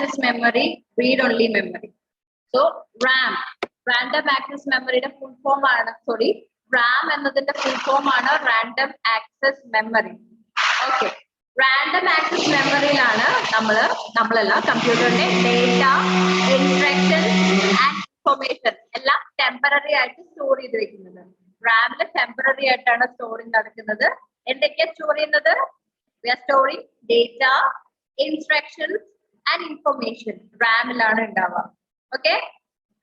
access memory, read-only memory. So RAM, random access memory the full form ആണ് sorry RAM എന്നതിന്റെ full form ആണ് random access memory. Okay, random access memory ലാണ് നമ്മളെല്ലാം കമ്പ്യൂട്ടറിന്റെ data, instructions and information എല്ലാം temporary ആയിട്ട് store ചെയ്ത് വെക്കുന്നത്. റാമിൽ ടെമ്പററി ആയിട്ടാണ് സ്റ്റോറിംഗ് നടക്കുന്നത്. എന്തൊക്കെയാ സ്റ്റോർ ചെയ്യുന്നത്? We are storing data, instructions and information. റാമിലാണ് ഉണ്ടാവുക. Okay,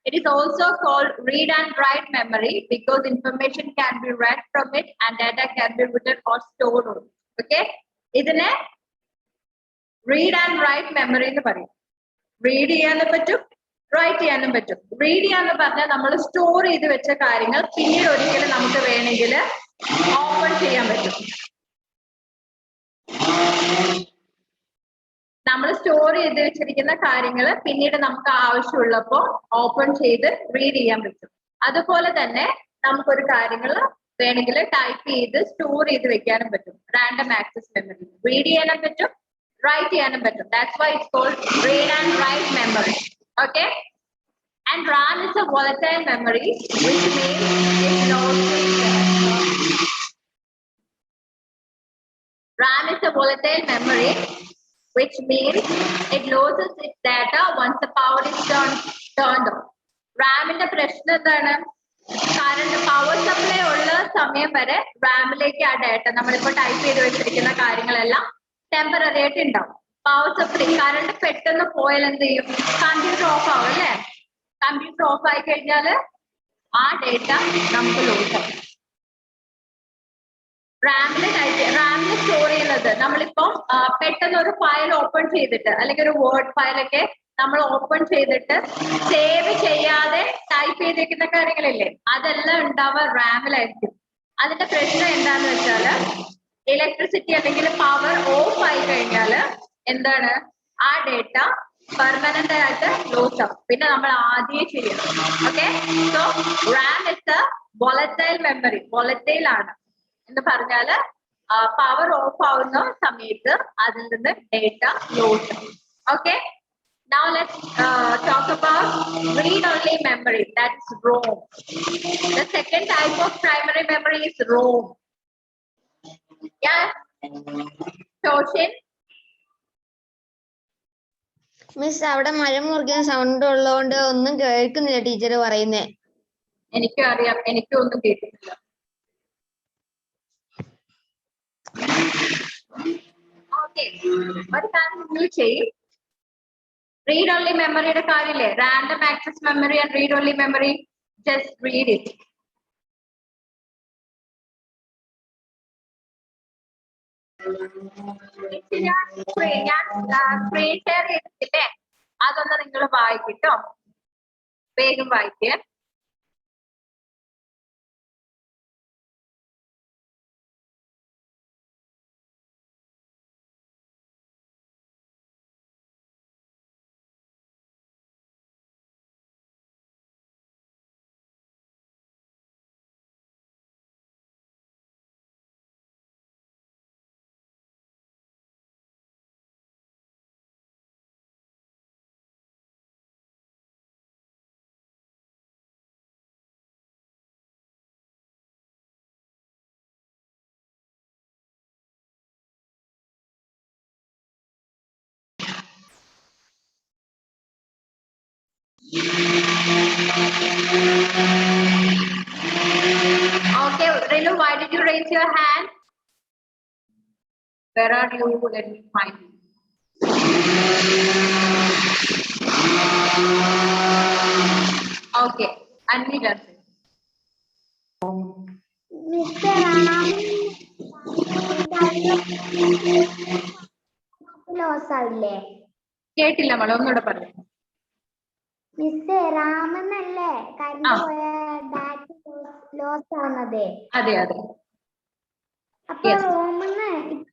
it is also called read and write memory because information can be read from it and data can be written or stored on it. Okay, ഇതിനെ read and write memory എന്ന് പറയും. Read ചെയ്യാനും പറ്റും, write ചെയ്യാനും പറ്റും. Read ചെയ്യാന്ന് പറഞ്ഞാൽ നമ്മൾ സ്റ്റോർ ചെയ്ത് വെച്ച കാര്യങ്ങൾ പിന്നീട് ഒരിക്കലും നമുക്ക് വേണമെങ്കിൽ ഓപ്പൺ ചെയ്യാൻ പറ്റും. നമ്മൾ സ്റ്റോർ ചെയ്ത് വെച്ചിരിക്കുന്ന കാര്യങ്ങൾ പിന്നീട് നമുക്ക് ആവശ്യമുള്ളപ്പോൾ ഓപ്പൺ ചെയ്ത് റീഡ് ചെയ്യാൻ പറ്റും. അതുപോലെ തന്നെ നമുക്കൊരു കാര്യങ്ങൾ വേണമെങ്കിൽ ടൈപ്പ് ചെയ്ത് സ്റ്റോർ ചെയ്ത് വെക്കാനും പറ്റും. റാൻഡം ആക്സസ് മെമ്മറി റീഡ് ചെയ്യാനും പറ്റും, റൈറ്റ് ചെയ്യാനും പറ്റും. That's why it's called read and write memory. Okay, and RAM is a volatile memory which means it loses RAM is a volatile memory which means it loses its data once the power is turned on. റാമിന്റെ പ്രശ്നം എന്താണ്? Current power supply ഉള്ള സമയം വരെ റാമിലേക്ക് ആ data നമ്മളിപ്പോ type ചെയ്ത് വെച്ചിരിക്കുന്ന കാര്യങ്ങളെല്ലാം ടെമ്പററി ആയിട്ട് ഉണ്ടാവും. പവർ സപ്ലൈ കറണ്ട് പെട്ടെന്ന് പോയാൽ എന്ത് ചെയ്യും? കമ്പ്യൂട്ടർ ഓഫ് ആവും അല്ലേ? കമ്പ്യൂട്ടർ ഓഫ് ആയി കഴിഞ്ഞാൽ ആ ഡേറ്റ നമുക്ക് ലോസ് ആവും. റാമിൽ സ്റ്റോർ ചെയ്യുന്നത് നമ്മളിപ്പോ പെട്ടെന്ന് ഒരു ഫയൽ ഓപ്പൺ ചെയ്തിട്ട് അല്ലെങ്കിൽ ഒരു വേർഡ് ഫയലൊക്കെ നമ്മൾ ഓപ്പൺ ചെയ്തിട്ട് സേവ് ചെയ്യാതെ ടൈപ്പ് ചെയ്തേക്കുന്ന കാര്യങ്ങളില്ലേ, അതെല്ലാം ഉണ്ടാവുക റാമിലായിരിക്കും. അതിന്റെ പ്രശ്നം എന്താന്ന് വെച്ചാല് ഇലക്ട്രിസിറ്റി അല്ലെങ്കിൽ പവർ ഓഫ് ആയി കഴിഞ്ഞാല് എന്താണ്, ആ ഡേറ്റ പെർമനന്റ് ആയിട്ട് ലോസ് ആവും. പിന്നെ നമ്മൾ ആദ്യം ചെയ്യണം. Okay, so Ram is A volatile memory. Volatile ആണ് എന്ന് പറഞ്ഞാല് പവർ ഓഫ് ആവുന്ന സമയത്ത് അതിൽ നിന്ന് ഡേറ്റ ലോസ് ആവും. Okay, now let's talk about read-only memory, that's ROM. The second type of primary memory is ROM. Yeah, Toshin. Miss അവിടെ മഴ മുറിക്കുന്ന സൗണ്ട് ഉള്ളതുകൊണ്ട് ഒന്നും കേൾക്കുന്നില്ല ടീച്ചർ പറയുന്നേ. എനിക്കും അറിയാം, എനിക്കും ഒന്നും കേൾക്കുന്നില്ല. ഓക്കെ, ഒരു കാര്യം നിങ്ങൾ ചെയ്യും. റീഡ് ഓൺലി മെമ്മറിയുടെ കാര്യമില്ലേ, random access memory and read only memory, just read it. ഞാൻ സ്ക്രീൻ ഷെയർ ചെയ്തിട്ടില്ലേ, അതൊന്ന് നിങ്ങൾ വായിക്കട്ടോ, വേഗം വായിക്കേ. Okay, Renu, why did you raise your hand? Where are you? Let me find you. Okay, unmute yourself. Mr. Ram loss ആവില്ലേ? കേട്ടില്ല മോളെ, ഒന്നുകൂടെ പറഞ്ഞു. Mister രാമനല്ലേ current പോയ ഡാറ്റ ലോസ് ആവുന്നത്? അതെ അതെ. അപ്പൊ റോമിന്ന്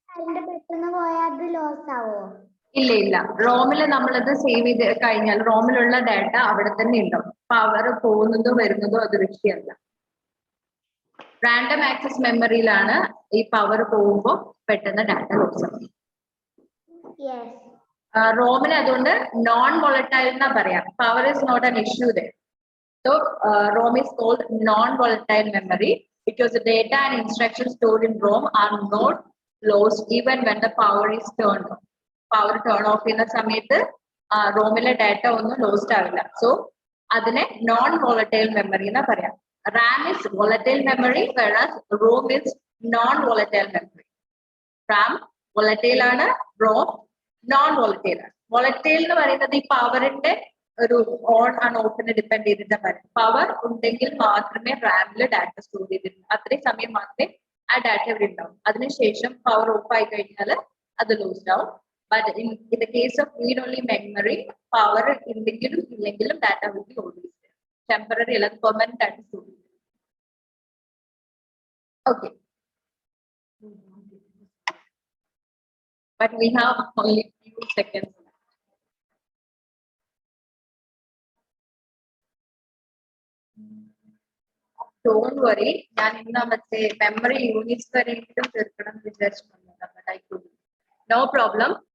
കറണ്ട് പെട്ടെന്ന് പോയാൽ അത് ലോസ് ആവോ? ഇല്ല ഇല്ല, റോമില് നമ്മളത് സേവ് ചെയ്ത് കഴിഞ്ഞാൽ റോമിലുള്ള ഡാറ്റ അവിടെ തന്നെ ഉണ്ടാവും. പവർ പോകുന്നതോ വരുന്നതോ അത് വിഷയമല്ല. റാൻഡം ആക്സസ് മെമ്മറിയിലാണ് ഈ പവർ പോകുമ്പോൾ പെട്ടെന്ന് ഡാറ്റ ലോസ് ആവും. റോമിന് അതുകൊണ്ട് നോൺ വോളറ്റൈൽ എന്നാ പറയാം. Power is not an issue there. So ROM is called non-volatile memory because the data and instructions stored in ROM are not lost even when the power is turned off. Power turn off ചെയ്യുന്ന സമയത്ത് റോമിലെ data ഒന്നും lost ആവില്ല. So അതിനെ non volatile memory എന്നാ പറയാം. RAM is volatile memory whereas ROM is non-volatile memory. RAM volatile ആണ്, ROM non-volatile ആണ്. Volatile എന്ന് പറയുന്നത് ഈ പവറിന്റെ ഒരു ഓൺ ആൻഡ് ഓഫിനെ ഡിപ്പെൻഡ് ചെയ്തിട്ട് പറയും. പവർ ഉണ്ടെങ്കിൽ മാത്രമേ റാമില് ഡാറ്റ സ്റ്റോർ ചെയ്തിട്ടുള്ളൂ. അത്രയും സമയം മാത്രമേ ആ ഡാറ്റ ഇവിടെ ഉണ്ടാവും. അതിനുശേഷം പവർ ഓഫ് ആയി കഴിഞ്ഞാൽ അത് ലോസ്റ്റ് ആവും. But in the case of read only memory power ഉണ്ടെങ്കിലും ഇല്ലെങ്കിലും data will be always temporary അല്ല, പെർമനന്റ് ആയിട്ട് സ്റ്റോർ ചെയ്യും. Okay, but we have only few seconds. Don't worry, ഞാൻ ഇന്ന് മറ്റേ മെമ്മറി യൂണിറ്റ്സ് വരെയെങ്കിലും തീർക്കണം എന്ന് വിചാരിച്ചിട്ടുണ്ടായിരുന്നു. No problem.